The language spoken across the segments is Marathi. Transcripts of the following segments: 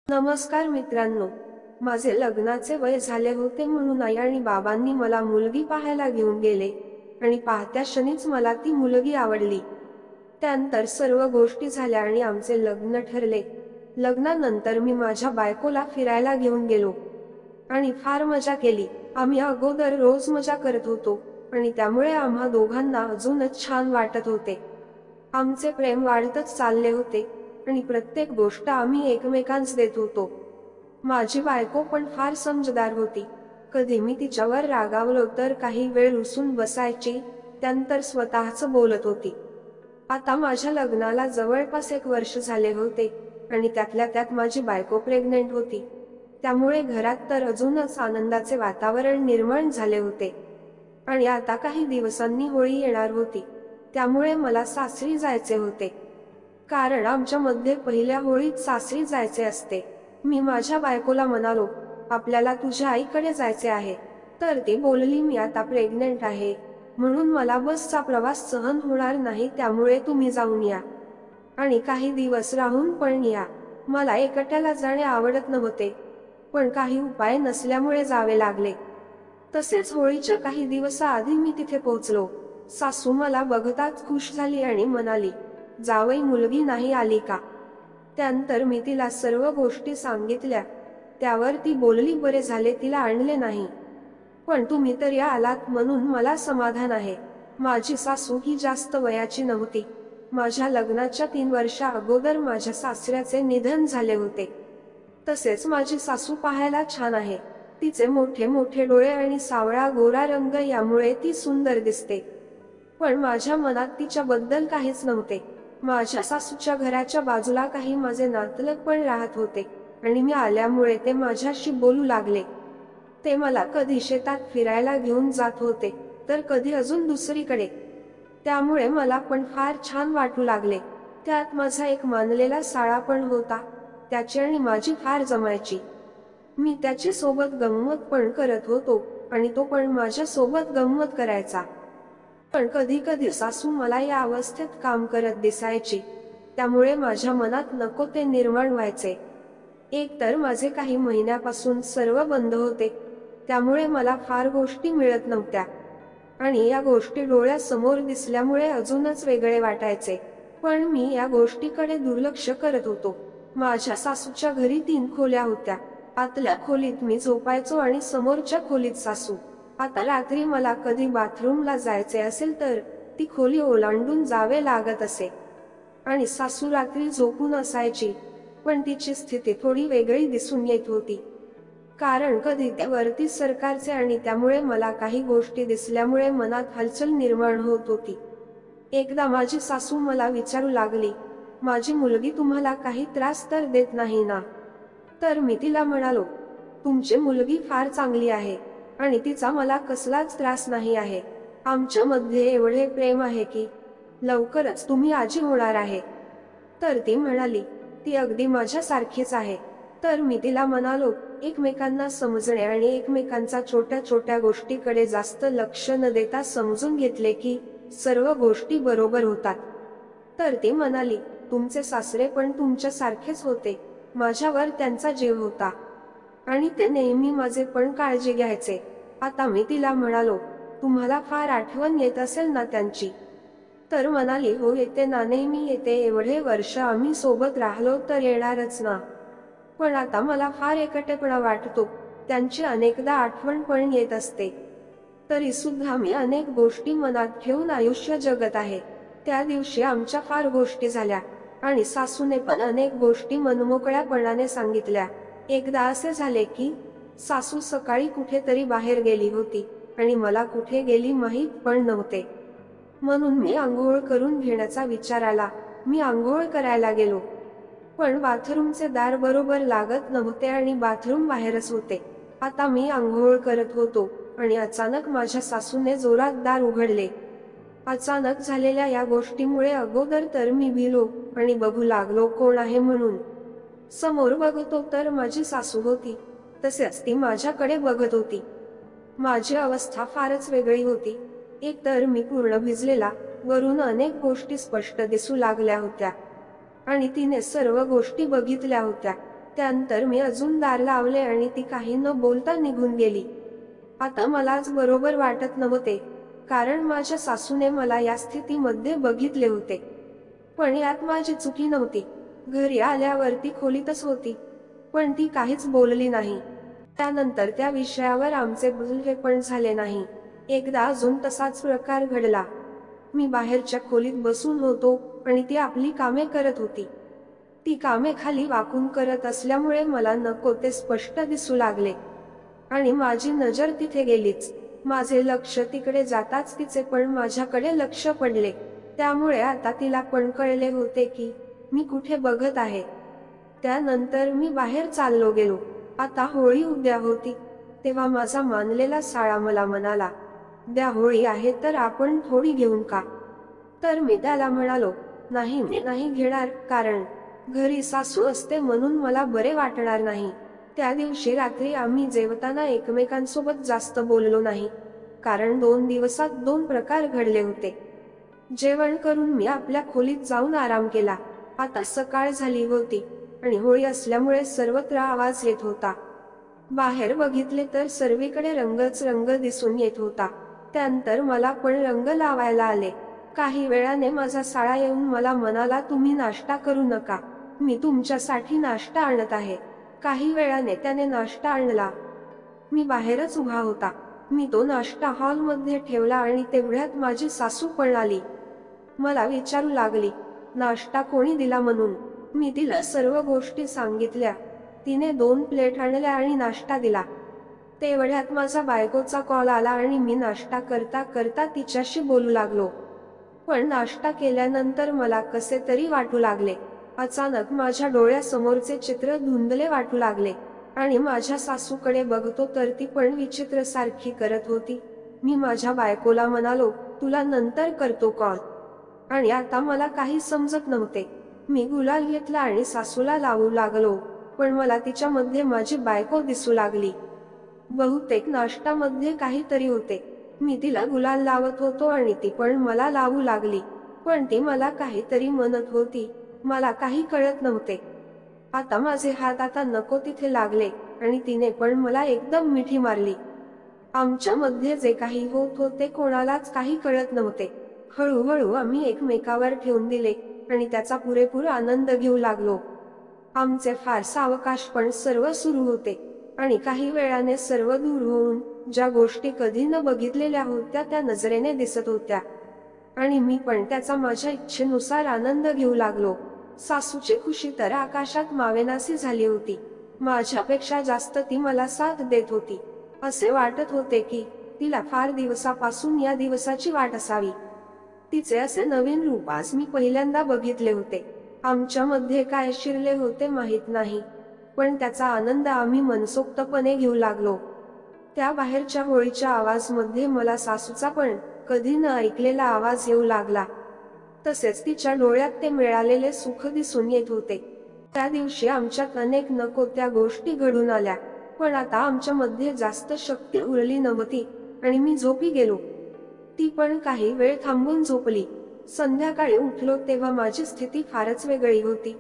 नमस्कार मित्रांनो, माझे लग्नाचे वय झाले होते म्हणून आई आणि बाबांनी मला मुलगी पाहायला घेऊन गेले आणि पाहत्या क्षणीच मला ती मुलगी आवडली। त्यानंतर सर्व गोष्टी झाल्या आणि आमचे लग्न ठरले। लग्नानंतर मी माझ्या बायकोला फिरायला घेऊन गेलो आणि फार मजा केली। आम्ही अगोदर रोज मजा करत होतो आणि त्यामुळे आम्हा दोघांना अजूनच छान वाटत होते। आमचे प्रेम वाढतच चालले होते आणि प्रत्येक गोष्ट आम्ही एकमेकांस देत होतो। माझी बायको पण फार समजदार होती। कधी मी तिच्यावर रागावलो तर काही वेळ रुसून बसायची, त्यानंतर स्वतःच बोलत होती। आता माझ्या लग्नाला जवळपास 1 वर्ष झाले होते आणि त्यातल्या त्यात माझी बायको प्रेग्नेंट होती। त्यामुळे घरात तर अजूनच आनंदाचे वातावरण निर्माण झाले होते। आणि आता काही दिवसांनी होळी येणार होती, त्यामुळे मला सासरी जायचे होते, कारण आमच्या मध्ये पहिल्या होळीत सासरी जायचे असते। मी माझ्या बायकोला म्हणालो, आपल्याला तुझ्या आईकडे जायचे आहे। तर ती बोलली, मी आता प्रेग्नेंट आहे म्हणून मला बसचा प्रवास सहन होणार नाही, त्यामुळे तुम्ही जाऊन या आणि काही दिवस राहून पण या। मला एकट्याला जाणे आवडत नव्हते, पण काही उपाय नसल्यामुळे जावे लागले। तसेच होळीच्या काही दिवसाआधी मी तिथे पोहोचलो। सासू मला बघताच खुश झाली आणि म्हणाली, जावई मुलगी नाही आली का? त्यानंतर मी तिला सर्व गोष्टी सांगितल्या। त्यावर ती बोलली, बरे झाले तिला आणले नाही, पण तुम्ही तर या आलात म्हणून मला समाधान आहे। माझी सासू ही जास्त वयाची नव्हती। माझ्या लग्नाच्या 3 वर्षा अगोदर माझ्या सासऱ्याचे निधन झाले होते। तसेच माझी सासू पाहायला छान आहे। तिचे मोठे मोठे डोळे आणि सावळा गोरा रंग यामुळे ती सुंदर दिसते, पण माझ्या मनात तिच्याबद्दल काहीच नव्हते। माझ्या सासूच्या घराच्या बाजूला काही माझे नातलग पण राहत होते आणि मी आल्यामुळे ते माझ्याशी बोलू लागले। ते मला कधी शेतात फिरायला घेऊन जात होते तर कधी अजून दुसरीकडे, त्यामुळे मला पण फार छान वाटू लागले। त्यात माझा एक मानलेला साळा पण होता, त्याची आणि माझी फार जमायची। मी त्याची सोबत गंमत पण करत होतो आणि तो पण माझ्या सोबत गंमत करायचा। पण कधी कधी सासू मला या अवस्थेत काम करत दिसायची, त्यामुळे माझ्या मनात नको ते निर्माण व्हायचे। एक तर माझे काही महिन्यापासून सर्व बंद होते, त्यामुळे मला फार गोष्टी मिळत नव्हत्या आणि या गोष्टी डोळ्यासमोर दिसल्यामुळे अजूनच वेगळे वाटायचे। पण मी या गोष्टीकडे दुर्लक्ष करत होतो। माझ्या सासूच्या घरी 3 खोल्या होत्या। आतल्या खोलीत मी झोपायचो आणि समोरच्या खोलीत सासू। आता रात्री मला कधी बाथरूमला जायचे असेल तर ती खोली ओलांडून जावे लागत असे आणि सासू रात्री झोपून असायची, पण तिची स्थिती थोडी वेगळी दिसून येत होती, कारण कधी ते वरती सरकारचे आणि त्यामुळे मला काही गोष्टी दिसल्यामुळे मनात हलचल निर्माण होत होती। एकदा माझी सासू मला विचारू लागली, माझी मुलगी तुम्हाला काही त्रास तर देत नाही ना? तर मी तिला म्हणालो, तुमची मुलगी फार चांगली आहे आणि तिचा मला कसलाच त्रास नाही आहे। आमच्या मध्ये एवढे प्रेम आहे की लवकरच तुम्ही आजी होणार आहे। तर ती म्हणाली, ती अगदी माझ्या सारखीच आहे। तर मी तिला म्हणालो, एकमेकांना समजणे आणि एकमेकांच्या छोट्या छोट्या गोष्टीकडे जास्त लक्ष न देता समजून घेतले की सर्व गोष्टी बरोबर होतात। तर ती म्हणाली, तुमचे सासरे पण तुमच्या सारखेच होते, माझ्यावर त्यांचा जीव होता आणि ते नेहमी माझे पण काळजी घ्यायचे। आता मी तिला म्हणालो, तुम्हाला फार आठवण येत असेल ना त्यांची? तर म्हणाली, हो येते ना, नेहमी येते, एवढे वर्ष आम्ही सोबत राहिलो तर येणारच ना। पण आता मला फार एकटेपणा वाटतो, त्यांची अनेकदा आठवण पण येत असते। तरी सुद्धा मी अनेक गोष्टी मनात ठेवून आयुष्य जगत आहे। त्या दिवशी आमच्या फार गोष्टी झाल्या आणि सासूने पण अनेक गोष्टी मनमोकळ्यापणाने सांगितल्या। एकदा असे झाले की सासू सकाळी कुठेतरी बाहेर गेली होती आणि मला कुठे गेली माहीत पण नव्हते, म्हणून मी आंघोळ करून घेण्याचा विचार आला। मी आंघोळ करायला गेलो, पण बाथरूमचे दार बरोबर लागत नव्हते आणि बाथरूम बाहेरच होते। आता मी आंघोळ करत होतो आणि अचानक माझ्या सासूने जोरात दार उघडले। अचानक झालेल्या या गोष्टीमुळे अगोदर तर मी भिलो आणि बघू लागलो कोण आहे म्हणून। समोर बघतो तर माझी सासू होती, तसेच ती माझ्याकडे बघत होती। माझी अवस्था फारच वेगळी होती। एक तर मी पूर्ण भिजलेला, वरून अनेक गोष्टी स्पष्ट दिसू लागल्या होत्या आणि तिने सर्व गोष्टी बघितल्या होत्या। त्यानंतर मी अजून दार लावले आणि ती काही न बोलता निघून गेली. आता मलाच बरोबर वाटत नव्हते, कारण माझ्या सासूने मला या स्थितीमध्ये बघितले होते. पण यात माझी चुकी नव्हती. घरी आल्यावर ती खोलीतच होती, पण ती काहीच बोलली नाही. त्यानंतर त्या विषयावर आमचे बोलणे पण झाले नाही. एकदा अजून तसाच प्रकार घडला. मी बाहेरच्या खोलीत बसून होतो आणि ती आपली कामे करत होती. ती कामे खाली वाकून करत असल्यामुळे मला नको ते स्पष्ट दिसू लागले आणि माझी नजर तिथे गेलीच. माझे लक्ष तिकडे जाताच तिचे पण माझ्याकडे लक्ष पडले. त्यामुळे आता तिला पण कळले होते की मी कुठे बघत आहे. त्यानंतर मी बाहेर चाललो गेलो. आता होळी उद्या होती, तेव्हा माझा मानलेला साळा मला म्हणाला, "उद्या होळी आहे तर आपण थोडी घेऊन का?" तर मी त्याला म्हणालो, "नाही, मी नाही घेणार, कारण घरी सासू असते म्हणून मला बरे वाटणार नाही." त्या दिवशी रात्री आम्ही जेवताना एकमेकांसोबत जास्त बोललो नाही, कारण 2 दिवसात 2 प्रकार घडले होते. जेवण करून मी आपल्या खोलीत जाऊन आराम केला. आता सकाळ झाली होती आणि होळी असल्यामुळे सर्वत्र आवाज येत होता. बाहेर बघितले तर सर्वीकडे रंगच रंग दिसून येत होता. त्यानंतर मला पण रंग लावायला आले. काही वेळाने माझा साळा येऊन मला म्हणाला, "तुम्ही नाश्ता करू नका, मी तुमच्यासाठी नाश्ता आणत आहे." काही वेळाने त्याने नाश्ता आणला. मी बाहेरच उभा होता. मी तो नाश्ता हॉलमध्ये ठेवला आणि तेवढ्यात माझी सासू पण आली. मला विचारू लागली, नाश्ता कोणी दिला म्हणून. मी तिला सर्व गोष्टी सांगितल्या. तिने 2 प्लेट आणल्या आणि नाश्ता दिला. तेवढ्यात माझा बायकोचा कॉल आला आणि मी नाश्ता करता करता तिच्याशी बोलू लागलो. पण नाश्ता केल्यानंतर मला कसे तरी वाटू लागले. अचानक माझ्या डोळ्यासमोरचे चित्र धुंदले वाटू लागले आणि माझ्या सासूकडे बघतो तर ती पण विचित्र सारखी करत होती. मी माझ्या बायकोला म्हणालो, "तुला नंतर करतो कॉल." आणि आता मला काही समजत नव्हते. मी गुलाल घेतला आणि सासूला लावू लागलो, पण मला तिच्यामध्ये माझी बायको दिसू लागली. बहुतेक नाश्त्यामध्ये काहीतरी होते. मी तिला गुलाल लावत होतो आणि ती पण मला लावू लागली, पण ती मला काहीतरी म्हणत होती. मला काही कळत नव्हते. आता माझे हात आता नको तिथे लागले आणि तिने पण मला एकदम मिठी मारली. आमच्यामध्ये जे काही होत होते कोणालाच काही कळत नव्हते. हळूहळू आम्ही एकमेकावर ठेवून दिले आणि त्याचा पुरेपूर आनंद घेऊ लागलो. आमचे फार सावकाश पण सर्व सुरू होते आणि काही वेळाने सर्व दूर होऊन ज्या गोष्टी कधी न बघितलेल्या होत्या त्या नजरेने दिसत होत्या आणि मी पण त्याचा माझ्या इच्छेनुसार आनंद घेऊ लागलो. सासूची खुशी तर आकाशात मावेनासी झाली होती. माझ्यापेक्षा जास्त ती मला साथ देत होती. असे वाटत होते की तिला फार दिवसापासून या दिवसाची वाट असावी. तिचे असे नवीन रूप आज मी पहिल्यांदा बघितले होते. आमच्यामध्ये काय शिरले होते माहित नाही, पण त्याचा आनंद आम्ही मनसोक्तपणे घेऊ लागलो. त्या बाहेरच्या होळीच्या आवाजमध्ये मला सासूचा पण कधी न ऐकलेला आवाज येऊ लागला. तसेच तिच्या डोळ्यात ते मिळालेले सुख दिसून येत होते. त्या दिवशी आमच्यात अनेक नको त्या गोष्टी घडून आल्या, पण आता आमच्यामध्ये जास्त शक्ती उरली नव्हती आणि मी झोपी गेलो. ती पण काही वेळ थांबून झोपली. संध्याकाळी उठलो तेव्हा माझी स्थिती फारच वेगळी होती,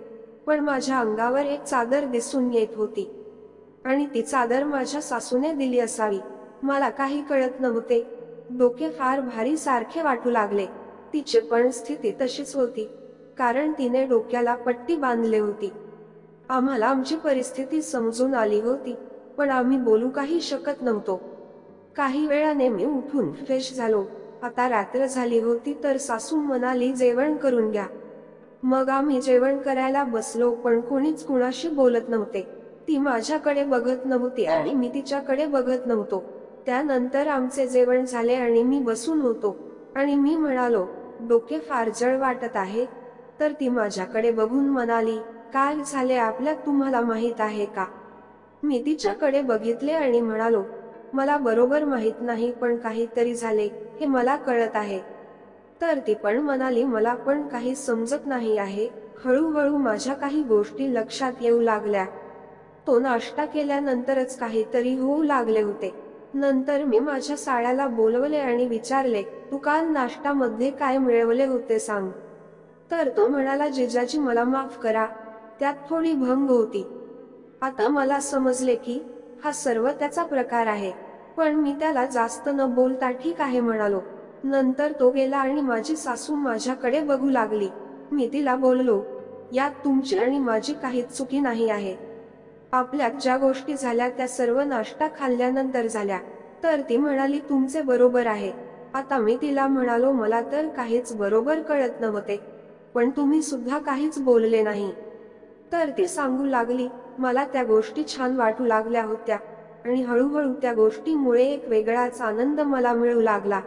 पण माझ्या अंगावर एक चादर दिसून येत होती आणि ती चादर माझ्या सासूने दिली असावी. मला काही कळत नव्हते. डोके फार भारी सारखे वाटू लागले. तिची पण स्थिती तशीच होती, कारण तिने डोक्याला पट्टी बांधली होती. आम्हाला आमची परिस्थिती समजून आली होती, पण आम्ही बोलू काही शकत नव्हतो. काही वेळाने मी उठून फ्रेश झालो. आता रात्र झाली होती तर सासू म्हणाली, "जेवण करून घ्या." मग आम्ही जेवण करायला बसलो, पण कोणीच कुणाशी बोलत नव्हते. ती माझ्याकडे बघत नव्हती आणि मी तिच्याकडे बघत नव्हतो. त्यानंतर आमचे जेवण झाले आणि मी बसून होतो आणि मी म्हणालो, "डोके फार जड वाटत आहे." तर ती माझ्याकडे बघून म्हणाली, "काय झाले आपल्यात तुम्हाला माहित आहे का?" मी तिच्याकडे बघितले आणि म्हणालो, "मला बरोबर माहित नाही, पण काहीतरी झाले हे मला कळत आहे." तर ती पण म्हणाली, "मला पण काही समजत नाही आहे." हळूहळू माझ्या काही गोष्टी लक्षात येऊ लागल्या. तो नाश्ता केल्यानंतरच काहीतरी होऊ लागले होते. नंतर मी माझ्या साळ्याला बोलवले आणि विचारले, "तू काल नाश्त्यामध्ये काय मिळवले होते सांग." तर तो म्हणाला, "जिजाजी मला माफ करा, त्यात थोडी भंग होती." आता मला समजले की हा सर्व त्याचा प्रकार आहे, पण मी त्याला जास्त न बोलता ठीक आहे म्हणालो. नंतर तो गेला आणि माझी सासू माझ्याकडे बघू लागली. मी तिला बोललो, यात तुमची आणि माझी काहीच चुकी नाही आहे. आपल्यात ज्या गोष्टी झाल्या त्या सर्व नाश्ता खाल्ल्यानंतर झाल्या. तर ती म्हणाली, तुमचे बरोबर आहे. आता मी तिला म्हणालो, मला तर काहीच बरोबर कळत नव्हते, पण तुम्ही सुद्धा काहीच बोलले नाही. तर ती सांगू लागली, मला त्या गोष्टी छान वाटू लागल्या होत्या आणि हळूहळू त्या गोष्टीमुळे एक वेगळाच आनंद मला मिळू लागला.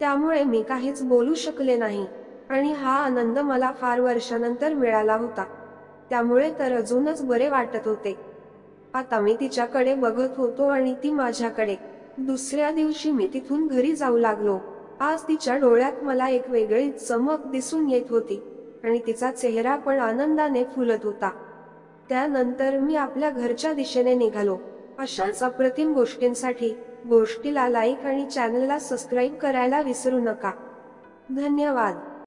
त्यामुळे मी काहीच बोलू शकले नाही आणि हा आनंद मला फार वर्षानंतर मिळाला होता. त्यामुळे तर अजूनच बरे वाटत होते. आता मी तिच्याकडे बघत होतो आणि ती माझ्याकडे. दुसऱ्या दिवशी मी तिथून घरी जाऊ लागलो. आज तिच्या डोळ्यात मला एक वेगळीच चमक दिसून येत होती आणि तिचा चेहरा पण आनंदाने फुलत होता. त्यानंतर मी आपल्या घरच्या दिशेने निघालो. अशाच अप्रतिम गोष्टींसाठी गोष्टीला लाईक आणि चॅनलला सबस्क्राईब करायला विसरू नका. धन्यवाद.